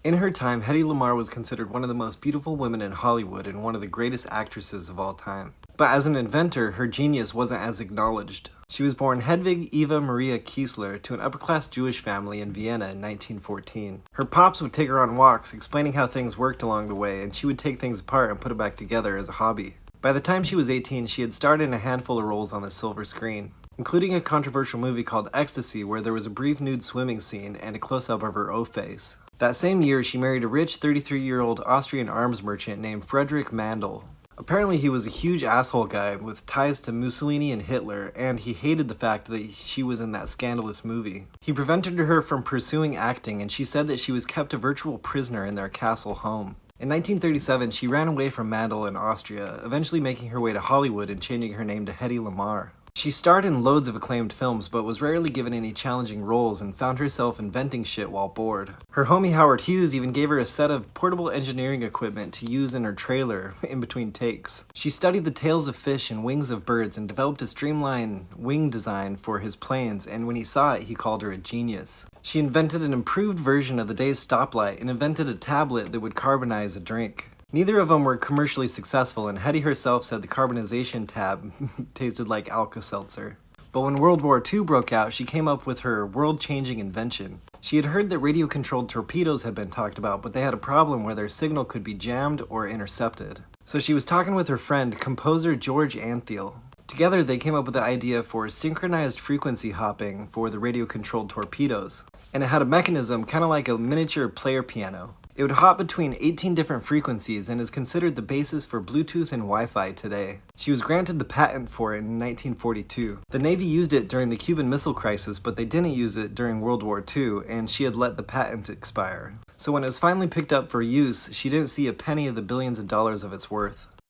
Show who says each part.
Speaker 1: In her time, Hedy Lamar was considered one of the most beautiful women in Hollywood and one of the greatest actresses of all time. But as an inventor, her genius wasn't as acknowledged. She was born Hedwig Eva Maria Kiesler to an upper-class Jewish family in Vienna in 1914. Her pops would take her on walks, explaining how things worked along the way, and she would take things apart and put it back together as a hobby. By the time she was 18, she had starred in a handful of roles on the silver screen, including a controversial movie called Ecstasy, where there was a brief nude swimming scene and a close-up of her O-face. That same year, she married a rich 33-year-old Austrian arms merchant named Friedrich Mandl. Apparently, he was a huge asshole guy with ties to Mussolini and Hitler, and he hated the fact that she was in that scandalous movie. He prevented her from pursuing acting, and she said that she was kept a virtual prisoner in their castle home. In 1937, she ran away from Mandl in Austria, eventually making her way to Hollywood and changing her name to Hedy Lamar. She starred in loads of acclaimed films, but was rarely given any challenging roles and found herself inventing shit while bored. Her homie Howard Hughes even gave her a set of portable engineering equipment to use in her trailer in between takes. She studied the tails of fish and wings of birds and developed a streamlined wing design for his planes, and when he saw it, he called her a genius. She invented an improved version of the day's stoplight and invented a tablet that would carbonize a drink. Neither of them were commercially successful, and Hedy herself said the carbonization tab tasted like Alka-Seltzer. But when World War II broke out, she came up with her world-changing invention. She had heard that radio-controlled torpedoes had been talked about, but they had a problem where their signal could be jammed or intercepted. So she was talking with her friend, composer George Antheil. Together, they came up with the idea for synchronized frequency hopping for the radio-controlled torpedoes, and it had a mechanism kind of like a miniature player piano. It would hop between 18 different frequencies and is considered the basis for Bluetooth and Wi-Fi today. She was granted the patent for it in 1942. The Navy used it during the Cuban Missile Crisis, but they didn't use it during World War II, and she had let the patent expire. So when it was finally picked up for use, she didn't see a penny of the billions of dollars of its worth.